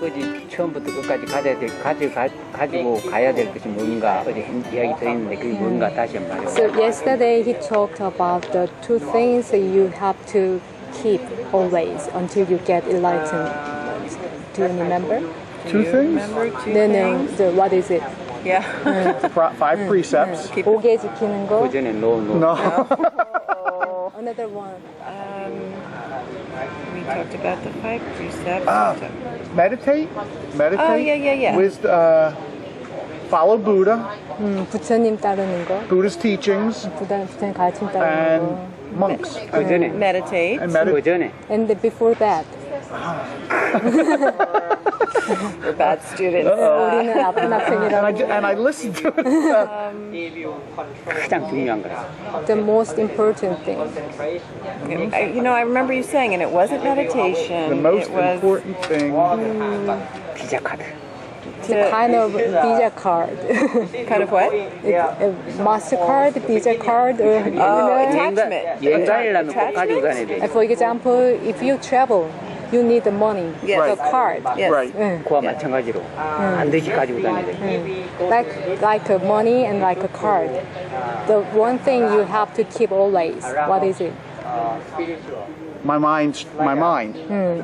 어디 처음부터 끝까지 가지고 가야 될 것이 뭔가 어디 이야기 들었는데 그게 뭔가 다시 한번 말해요. So yesterday he talked about the two things that you have to keep always until you get enlightenment. Do you remember? Two things? No. What is it? Yeah. 5 precepts. 5개 지키는 거. 그 전에 no. No. Another one. We talked about the 5 precepts. Meditate. Oh, yeah. Follow Buddha, 부처님 따르는 거. Buddha's teachings, 부처님 가르침 따르는 and 거. monks. 그 전에 Meditate. And 그 전에 And before that. We're bad students. 우리는 나쁜 학생이라고. And I listened to it. 가장 중요한 거예요. The most important thing. I remember you saying, and it wasn't meditation. The most it was important thing. 비자 카드. The kind of Visa card. kind of what? Mastercard, Visa card, or Attachment. 여행 가려면 꼭 가지고 다녀야 돼. For example, if you travel, you need the money, Yes. the card. Yes. Right. 그와 마찬가지로 반드시 가지고 다녀야 돼. Like a money and like a card. The one thing you have to keep always. What is it? My mind.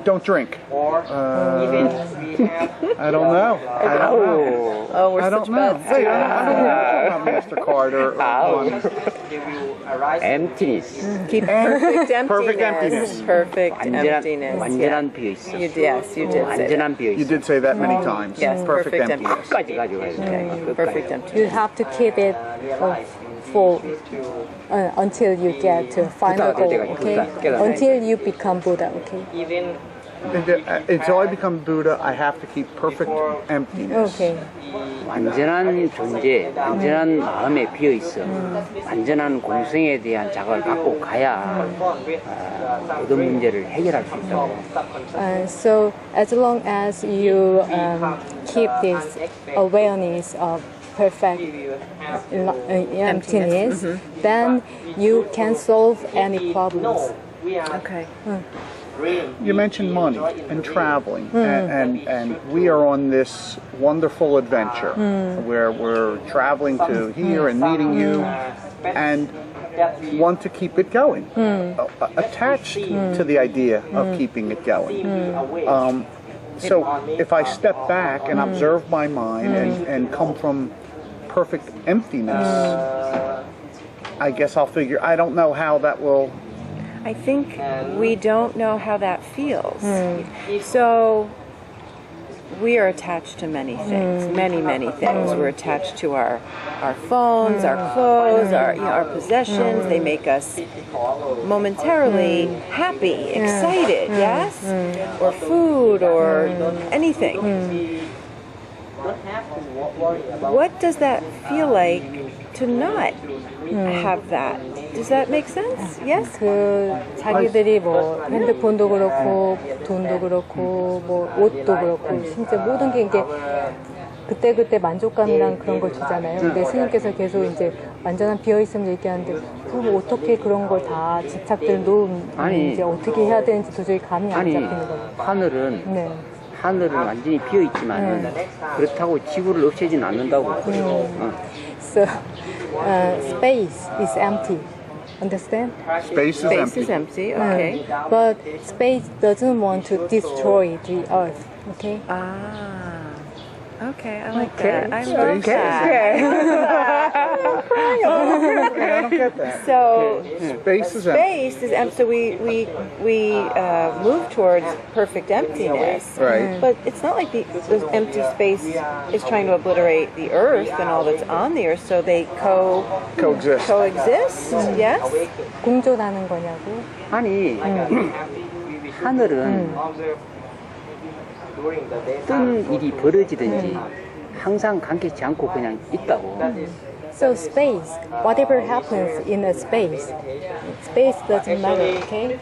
Don't drink. I don't know. Oh, we're I don't such know. bad Wait, I don't know about MasterCard or money. emptiness. Keep perfect emptiness. Perfect emptiness. Perfect emptiness. 완전한 비어 있어. Yes, you did say that. 완전한 비어 You 있어. did say that many times. Yes, perfect emptiness. 끝까지 가지고 가야 돼. Perfect emptiness. You have to keep it full until you get to final goal. Okay? Until you become Buddha. Okay? Until I become Buddha, I have to keep perfect emptiness. Okay. 완전한 존재, 완전한 마음에 비어 있어. 완전한 공생에 대한 자각을 갖고 가야 모든 문제를 해결할 수 있다고. So as long as you keep this awareness of perfect emptiness, then you can solve any problems. Okay. You mentioned money and traveling, and we are on this wonderful adventure where we're traveling to here and meeting you, and want to keep it going, attached to the idea of keeping it going. So if I step back and observe my mind and come from perfect emptiness, I guess I'll figure, I don't know how that will. I think we don't know how that feels. So we are attached to many things, many things. We're attached to our phones, our clothes, our possessions. They make us momentarily happy, excited, yes? Or food or anything. What does that feel like to not have that? Does that make sense? Yes? 자기들이 뭐 핸드폰도 그렇고 돈도 그렇고 뭐 옷도 그렇고 진짜 모든 게 이제 그때 만족감이랑 그런 걸 주잖아요. 근데 스님께서 계속 이제 완전한 비어 있으면 얘기하는데 그럼 어떻게 그런 걸 다 집착들 놓으면 이제 어떻게 해야 되는지 도저히 감이 안 잡히는 거예요. 하늘은 완전히 비어 있지만 그렇다고 지구를 없애진 않는다고. So space is empty. Understand? Space Space is empty, okay. But space doesn't want to destroy the earth. Okay? Okay, I like that. I love Space that. I don't get that. So Space is empty. space is empty. So we move towards perfect emptiness. Right. But it's not like the empty space is trying to obliterate the earth and all that's on the earth. So they Coexist. Yes. 공존하는 거냐고. 아니 하늘은 어떤 일이 벌어지든지 항상 관계치 않고 그냥 있다고. So space, whatever happens in a space doesn't matter, okay?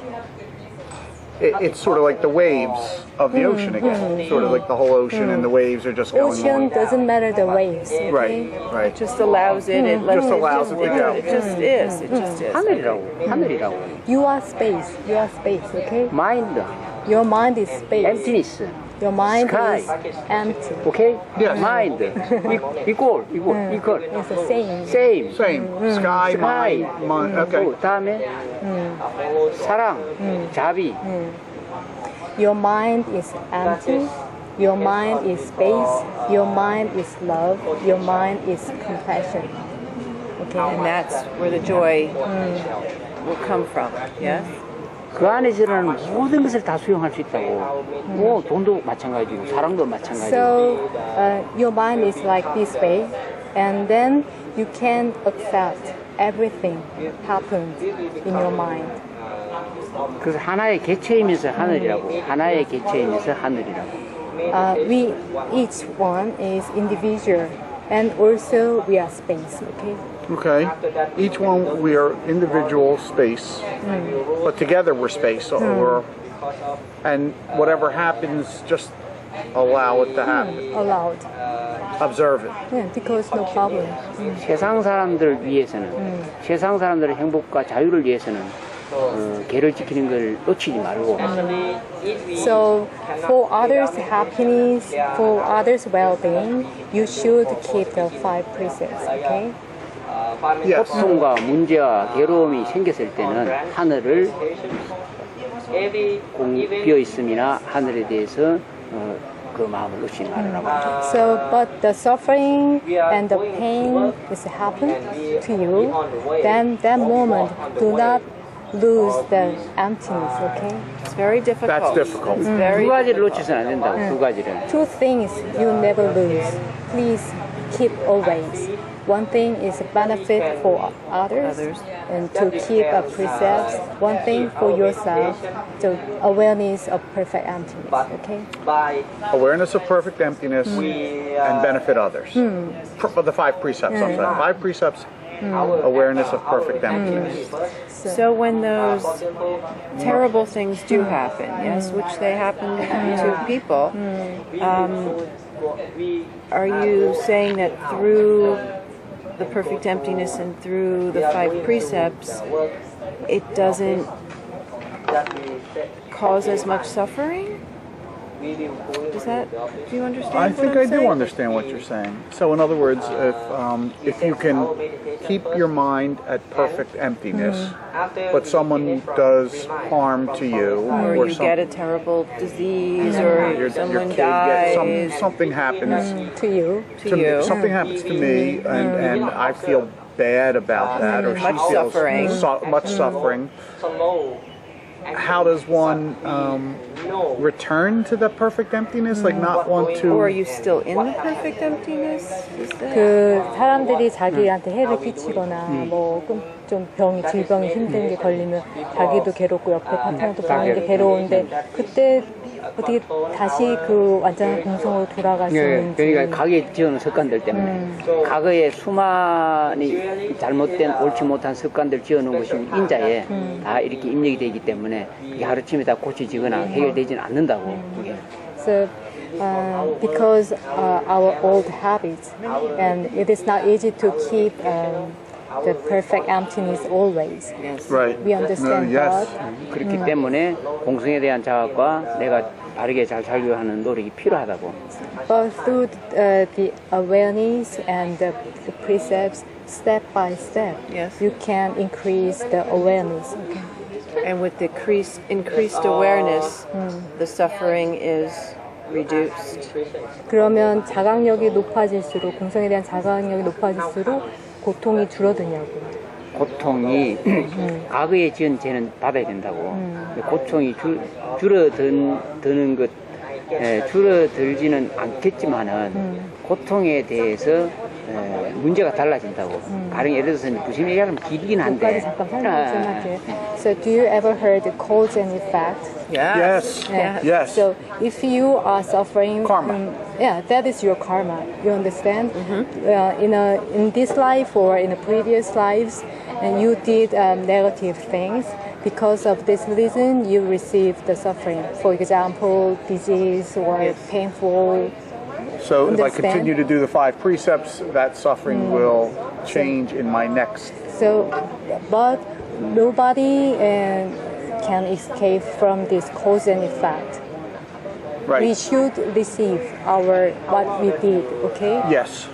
It's sort of like the waves of the ocean again. Sort of like the whole ocean and the waves are just going Ocean on. doesn't matter the waves, okay? Right. It just allows it. It lets Just allows it to go. It just is. It just is. 하늘이라고. You are space, okay? 마인드, Your mind is space. emptiness. Your mind Sky. is empty. Okay? Yes. Mind. equal. It's the same. Same. Same. Sky, Sky. mind. Okay. 또 다음에 사랑, 자비. Your mind is empty. Your mind is space. Your mind is love. Your mind is compassion. Okay. And that's where the joy will come from. Yes? 그 안에서는 모든 것을 다 수용할 수 있다고. 뭐 돈도 마찬가지고 사랑도 마찬가지고. So your mind is like this way, and then you can accept everything happens in your mind. 그래서 하나의 개체이면서 하늘이라고. 하나의 개체이면서 하늘이라고. We each one is individual, and also we are space. Okay. Okay. Each one, we are individual space, but together we're space. And whatever happens, just allow it to happen. Allowed. Observe it. Yeah, because no problem. 세상 사람들을 위해서는 세상 사람들의 행복과 자유를 위해서는 개를 지키는 걸 놓치지 말고 So for others' happiness, for others' well-being, you should keep the 5 precepts. Okay. Yes. 고통과 문제와 괴로움이 생겼을 때는 하늘을 비어 있음이나 하늘에 대해서 그 마음을 놓치지 말라고. So, but the suffering and the pain is happen to you, then that moment do not lose the emptiness. Okay. It's very difficult. That's difficult. It's 두 very 가지를 놓치서는 안 된다고. 두 가지를. Two things you never lose. Please keep always. One thing is benefit for others, and to keep a precepts. One thing for yourself, the awareness of perfect emptiness. Okay. Awareness of perfect emptiness and benefit others. The 5 precepts. I'm sorry. 5 precepts. Awareness of perfect emptiness. So when those terrible things do happen, yes, which they happen to people, are you saying that through the perfect emptiness and through the 5 precepts, it doesn't cause as much suffering? Do you understand? I what think I'm I do saying? understand what you're saying. So, in other words, if you can keep your mind at perfect emptiness, but someone does harm to you, Or you get a terrible disease, or your someone kid gets dies something happens To you. to you. something happens to me, and I feel bad about that, or she Much feels suffering. much suffering. How does one return to the perfect emptiness? Like not want to. Or are you still in the perfect emptiness? Is that? 그 사람들이 자기한테 해를 끼치거나 뭐 좀 병이 질병이 힘든 게 걸리면 자기도 괴롭고 옆에 파트너도 보는 게 괴로운데 그때 어떻게 다시 그 완전한 공성으로 돌아갈 수 예, 있는지. 그러니까 과거에 지어놓은 습관들 때문에 과거에 수많이 잘못된 옳지 못한 습관들 지어놓은 것이 인자에 다 이렇게 입력이 되기 때문에 이게 하루쯤에 다 고쳐지거나 해결되지는 않는다고. 그게. So, because our old habits, and it is not easy to keep the perfect emptiness always. Right. We understand yes. that. 그렇기 때문에 공성에 대한 자각과 내가 바르게 잘 살려고 하는 노력이 필요하다고. But through the awareness and the precepts, step by step, Yes. you can increase the awareness. Okay. And with the increased awareness, the suffering is reduced. 그러면 자각력이 높아질수록, 공성에 대한 자각력이 높아질수록 고통이 줄어드냐고. 고통이 과거에 지은 죄는 받아야 된다고. 고통이 줄어드는 것, 줄어들지는 않겠지만은 고통에 대해서 문제가 달라진다고. 가령 예를 들어서 무슨 얘기하면 길긴 여기까지 한데. 잠깐 설명 좀 할게요. So do you ever heard the cause and effect? Yes. Yeah. Yes. So if you are suffering, Karma. Yeah, that is your karma. You understand? In this life or in the previous lives, and you did negative things. Because of this reason, you receive the suffering. For example, disease or painful. So if I Understand? continue to do the 5 precepts, that suffering will change in my next. So, but nobody can escape from this cause and effect. Right. we should receive our what we did. Okay. Yes.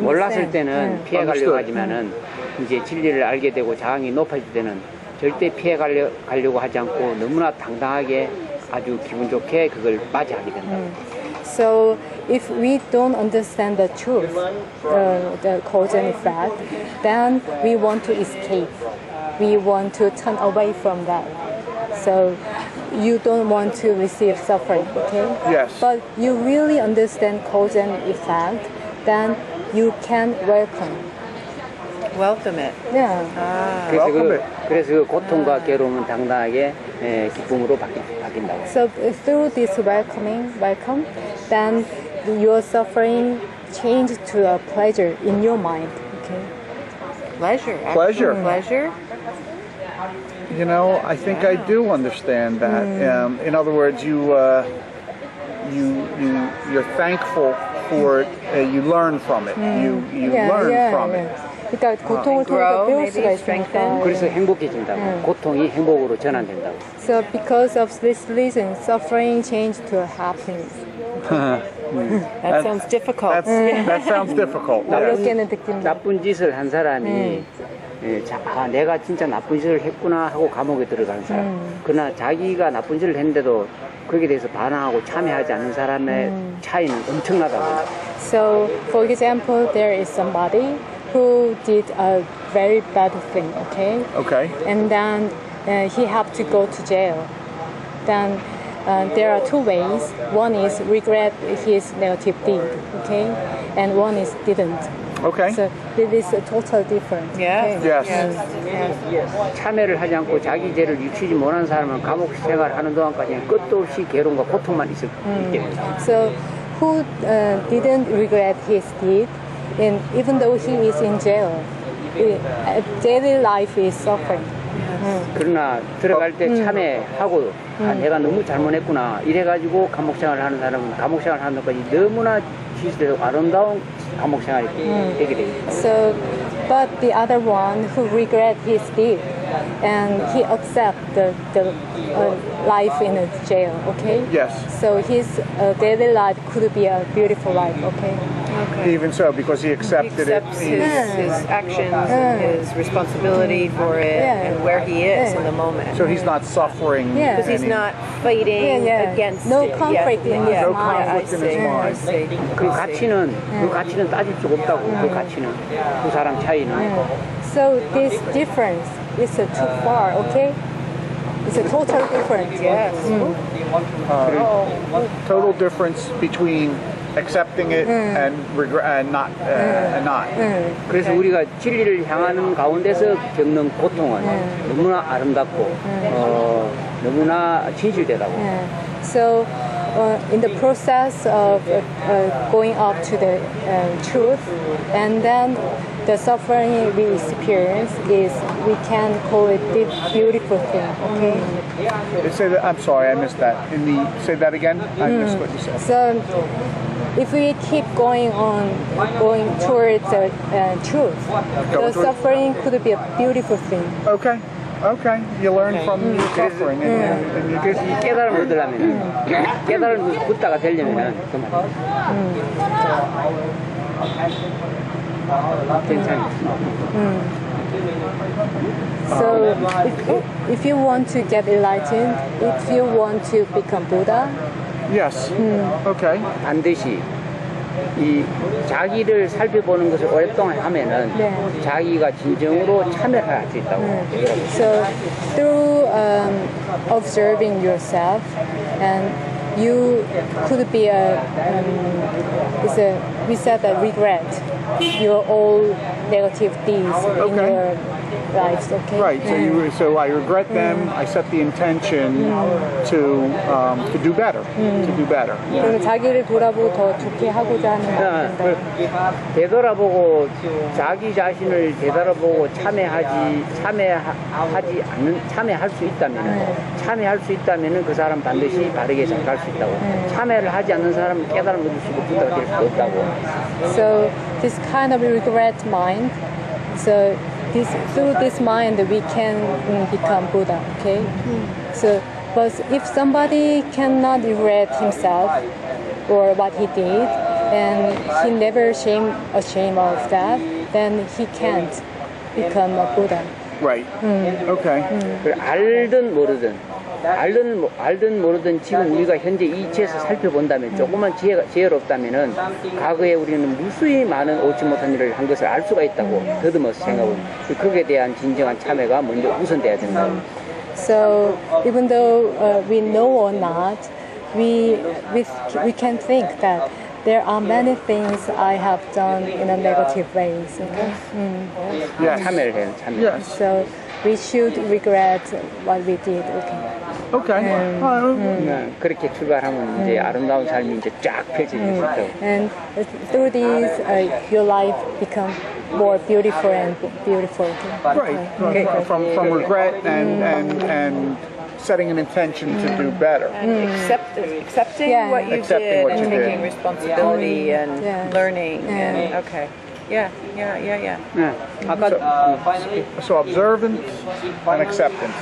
몰랐을 때는 피해가려고 Understood. 하지만은 이제 진리를 알게 되고 자항이 높아질 때는 절대 피해가려고 하지 않고 너무나 당당하게 아주 기분 좋게 그걸 맞이하게 된다. So if we don't understand the truth, the cause and effect, then we want to escape. We want to turn away from that. So you don't want to receive suffering, okay? Yes. But you really understand cause and effect, then you can welcome. Welcome it. Yeah. 그래서 그 고통과 괴로움은 당당하게 기쁨으로 바뀐다고. So through this welcome, then your suffering change to a pleasure in your mind. Okay. Pleasure. Pleasure. Pleasure. You know, I think I do understand that. In other words, you're thankful for it. You learn from it. You learn from it. 그러니까 고통을 통해서 grow, 배울 maybe 수가 strengthen. 있으니까. 그래서 행복해진다고. 고통이 행복으로 전환된다고. So because of this reason, suffering changed to happiness. That sounds difficult. That sounds difficult. Yes. 어렵게는 느낀다. 나쁜 짓을 한 사람이 내가 진짜 나쁜 짓을 했구나 하고 감옥에 들어가는 사람. 그러나 자기가 나쁜 짓을 했는데도 거기에 대해서 반항하고 참여하지 않는 사람의 차이는 엄청나다고. So, for example, there is somebody who did a very bad thing, okay? Okay. And then he had to go to jail. Then there are two ways. One is regret his negative deed, okay? And one is didn't. Okay. So it is totally different. Yeah. Okay? Yes. 참여를 하지 않고 자기 죄를 유추지 못하는 사람은 감옥 생활하는 동안까지는 끝도 없이 괴로움과 고통만 있기 때문에. So who didn't regret his deed, and even though he is in jail, daily life is suffering. 그러나 들어갈 때 참회하고 내가 너무 잘못했구나 이래가지고 감옥 생활을 하는 사람은 감옥 생활을 하는 것까지 너무나 지수되고 아름다운 감옥 생활이 되게 됩니다. So, but the other one who regret his deed, and he accept the life in a jail, okay? Yes. So his daily life could be a beautiful life, okay? Even so, because he He accepted it. accepts his actions and his responsibility for it and where he is in the moment. So he's not suffering. Yeah. Because he's not fighting against No it. conflict in his No mind. conflict in his I mind. see. 그 가치는 따질 수가 없다고. 그 가치는 두 사람 차이는. So this difference is too far, okay? It's a total difference. Yes. Total difference between accepting it and regret and not. 그래서 우리가 진리를 향하는 가운데서 겪는 고통은 너무나 아름답고 너무나 진실되다고. So, in the process of going up to the truth, and then the suffering we experience is, we can call it the beautiful thing. Okay. Say that. I'm sorry, I missed that. Say that again. I missed what you said. So, if we keep going towards the truth, the suffering could be a beautiful thing. Okay. Okay. You learn from your suffering, and you 그래서 이 깨달음을 얻으려면 깨달음을 붙다가 되려면은 그 말이야. 괜찮아. So, if you want to get enlightened, if you want to become Buddha, Yes. Okay. 반드시 이 자기를 살펴보는 것을 오랫동안 하면은 자기가 진정으로 참여를 할 수 있다고. so through observing yourself, and you could be we said that regret your all negative deeds in your lives. Okay. Right. So I regret them. I set the intention to do better. To do better. 그리고 자기를 돌아보고 더 좋게 하고자 하는 마음입니다. 되돌아보고 자기 자신을 되돌아보고 참여할 수 있다면은 그 사람 반드시 바르게 잘 갈 수 있다고. 참여를 하지 않는 사람은 깨달음 얻을 수 없고 부다가 될 수 없다고. So this kind of regret mind, so through this mind we can become Buddha. Okay. So But if somebody cannot regret himself or what he did, and he never ashamed of that, then he can't become a Buddha. Right. Okay. 알든 모르든 지금 우리가 현재 이 위치에서 살펴본다면 조금만 지혜롭다면은 과거에 우리는 무수히 많은 옳지 못한 일을 한 것을 알 수가 있다고 더듬어서 생각하고 거기에 대한 진정한 참회가 먼저 우선돼야 된다. So even though we know or not, we can think that there are many things I have done in a negative ways. Okay? Yes. 참회를 해요. 참회. Yes. So we should regret what we did. Okay. Okay. 그렇게 출발하면 이제 아름다운 삶이 이제 쫙 펼쳐질 수 있다고. And through these, your life become more beautiful and beautiful. Right. From regret and setting an intention to do better. And accepting Yeah. what you Accepting did what and you did. taking responsibility and Yeah. learning. Yeah. And okay. Yeah. 네. 아까 So observance and acceptance.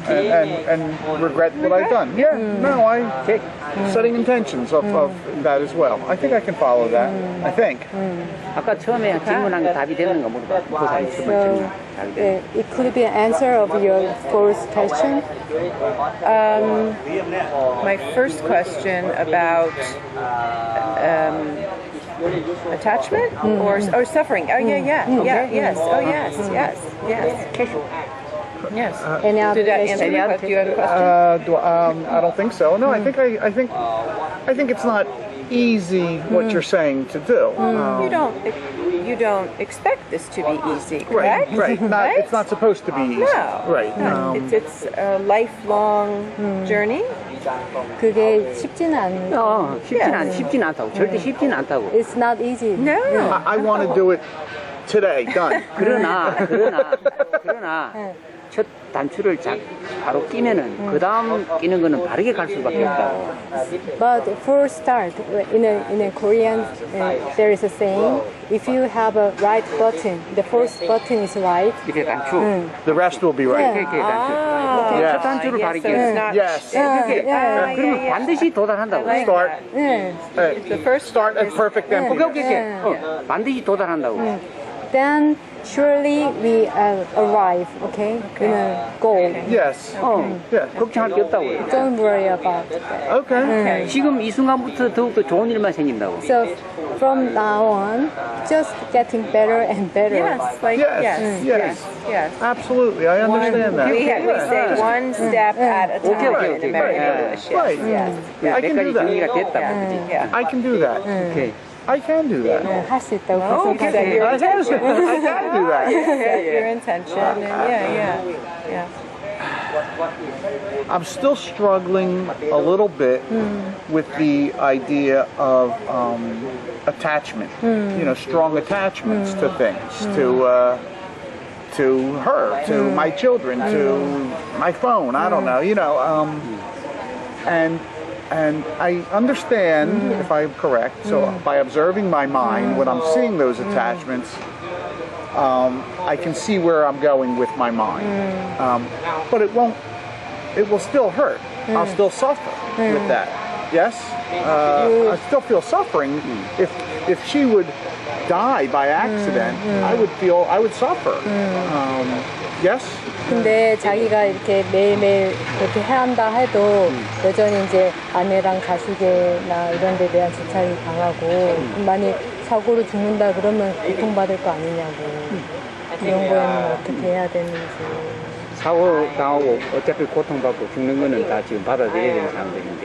And regret what I've done. Yeah, no, I take setting intentions of that as well. I think I can follow that. I think. 아까 처음에 질문한 게 답이 되는 거 물어봐. 그 사람 첫 번째 질문. It could be an answer of your first question. My first question about attachment or suffering. Oh yes. Oh yes. Yes. Any other Did that answer question? your question? Do you have a question? I don't think so. No, I think it's not easy what you're saying to do. You don't expect this to be easy, Right, correct? right. Right? It's not supposed to be easy. No. Right. No. It's a lifelong journey. 그게 쉽지는 않. 쉽진 않다고. 절대 쉽진 않다고. It's not easy. No. I want to do it today. Done. 그러나 첫 단추를 바로 끼면은 그 다음 끼는 거는 바르게 갈 수밖에 없다고. But for start, in a Korean, there is a saying: if you have a right button, the first button is right. 이렇게 단추. The rest will be right. 이렇게 단추. Yes. 첫 단추를 Yes, 바르게. so it's not Yes. 그러면 반드시 도달한다고. Start. The first Start at perfect emptiness. 오케이. 반드시 도달한다고. Then surely we arrive, okay, in a goal. Yes. Yes. 걱정할 게 없다고. Don't worry about that. Okay. 지금 이 순간부터 더욱더 좋은 일만 생긴다고. So from now on, just getting better and better. Yes, like Yes. Absolutely. I understand that. We say one step at a time Okay. in American English. Yes. Right. Yes. I can do 몇 가지 정리가 that. 됐다고. Yeah. I can do that. 오케이. I can do that. 할 수 있다고 Okay. 생각해요. I can do that. Set your intention and yeah. I'm still struggling a little bit with the idea of attachment. You know, strong attachments to things, to her, to my children, to my phone. I don't know. You know, and I understand, if I'm correct, so by observing my mind, when I'm seeing those attachments, I can see where I'm going with my mind. But it will still hurt. I'll still suffer with that. Yes? I still feel suffering. If she would die by accident, I would suffer. Yes? 근데 자기가 이렇게 매일매일 그렇게 해야 한다 해도 여전히 이제 아내랑 가족이나 이런 데 대한 집착이 강하고 만약 사고로 죽는다 그러면 고통받을 거 아니냐고 이런 거에는 어떻게 해야 되는지. 사고 당하고 어차피 고통받고 죽는 거는 다 지금 받아들여야 되는 사람들인데.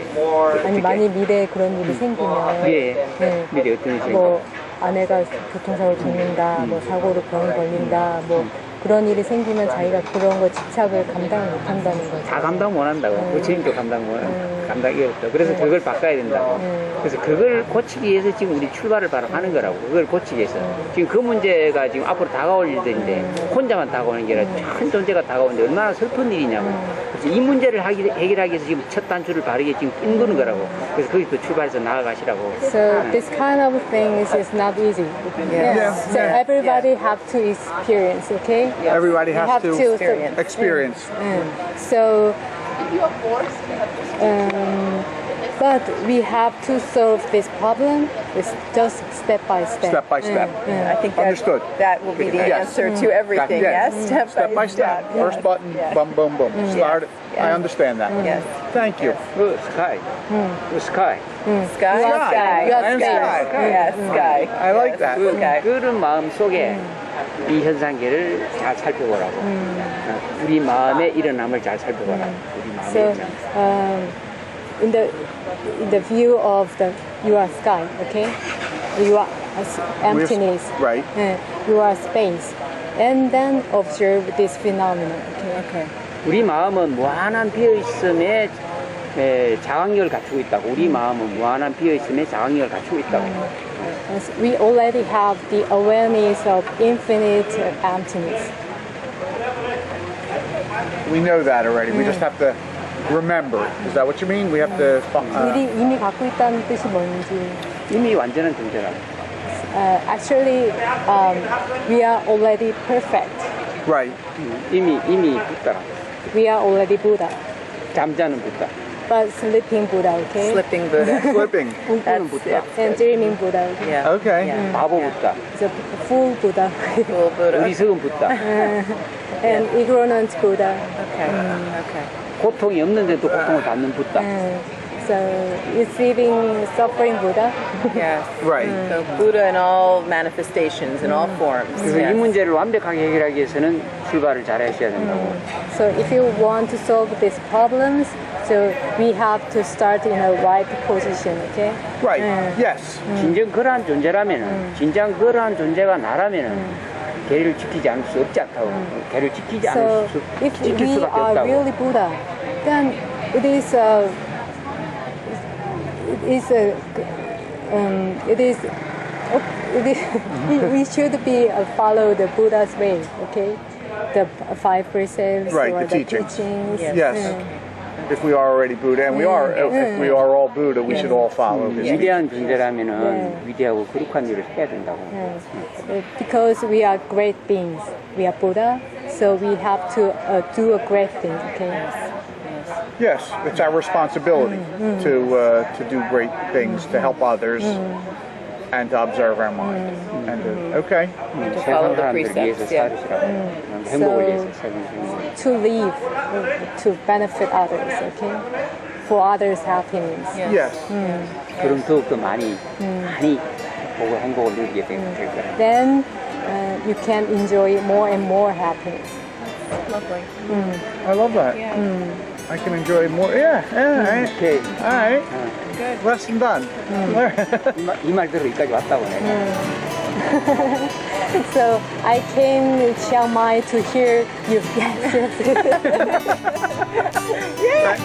아니 만약 미래에 그런 일이 생기면 미래 어떤 일이 뭐 아내가 교통사고 죽는다, 뭐 사고로 병이 걸린다, 뭐 그런 일이 생기면 자기가 그런 거 집착을 감당을 못 한다는 거죠. 다 감당 못 한다고. 부처님도 감당이 어렵다. 그래서 그걸 바꿔야 된다고. 그래서 그걸 고치기 위해서 지금 우리 출발을 바로 하는 거라고. 그걸 고치기 위해서. 지금 그 문제가 지금 앞으로 다가올 일들인데 혼자만 다가오는 게 아니라 큰 존재가 다가오는데 얼마나 슬픈 일이냐고. 그래서 이 문제를 해결하기 위해서 지금 첫 단추를 바르게 지금 낀 거라고. 그래서 거기서 출발해서 나아가시라고. So this kind of thing is not easy. Yes. So everybody have to experience, okay? Everybody has to experience. experience. So But we have to solve this problem with just step by step. Step by step. I think Understood. that will be the Yes. answer to everything. Yes. Yes, step by step. First button, boom, boom, boom. Start it. I understand that. Yes. Thank you. sky. sky. Sky, sky, You are I am sky. sky. Yes, sky. I like that. 그런 마음 속에 이 현상계를 잘 살펴보라고. 우리 마음의 일어남을 잘 살펴보라. 우리 마음의 So, 일어남. in the view of you are sky, okay? You are emptiness. Right. You are space. And then observe this phenomenon, okay? 우리 마음은 무한한 비어있음에 자각력을 갖추고 있다고. 우리 마음은 무한한 비어있음에 자각력을 갖추고 있다고. Yes, we already have the awareness of infinite emptiness. We know that already. We just have to remember it. Is that what you mean? We have to. 이미 갖고 있다는 뜻이 뭔지. 이미 완전한 존재라고. Actually, we are already perfect. Right. 이미 부다라고. We are already Buddha. 잠자는 부다. But sleeping Buddha, okay? Slipping Buddha. Flipping. 꿈꾸는 부다. And dreaming Buddha, okay? Yeah. Okay. Yeah. 바보 부다. So full Buddha. Full Buddha. 어리석은 부다. And ignorant Buddha. Okay. Okay. 고통이 없는데도 고통을 받는 부다. So receiving suffering Buddha. Yes. Right. So Buddha in all manifestations, in all forms. 그래서 이 Yes. 문제를 완벽하게 해결하기 위해서는 출발을 잘 하셔야 된다고. So if you want to solve these problems, so we have to start in a right position, okay? Right. Yes. 진정 그러한 존재라면은, 진정 그러한 존재가 나라면은, 계를 지키지 않을 수 없지 않다고. 계를 지키지 So 않을 수, if 지킬 we 수밖에 are 없다고. really Buddha, then it is we should be follow the Buddha's way, okay? The five precepts Right, or the teachings. teachings. Yes. If we are already Buddha, and we are, if we are all Buddha, we should all follow his teachings. 위대한 존재라면은 위대하고 거룩한 일을 해야 된다고. Because we are great beings, we are Buddha, so we have to do a great thing, okay? Yes, it's our responsibility to do great things, to help others, and to observe our mind. And okay. follow 세상 the 사람들 위해서 precepts, yeah. 살으시라고. 행복을 위해서 살으시라고. To live, to benefit others, okay? For others' happiness. Yes. 그럼 더욱더 많이 보고 행복을 누리게 될 거라. Then you can enjoy more and more happiness. Lovely. I love that. I can enjoy more. Yeah. 오케이. All right. Lesson done. 이 말대로 여기까지 왔다고 내가. So I came to Chiang Mai to hear you. Yes.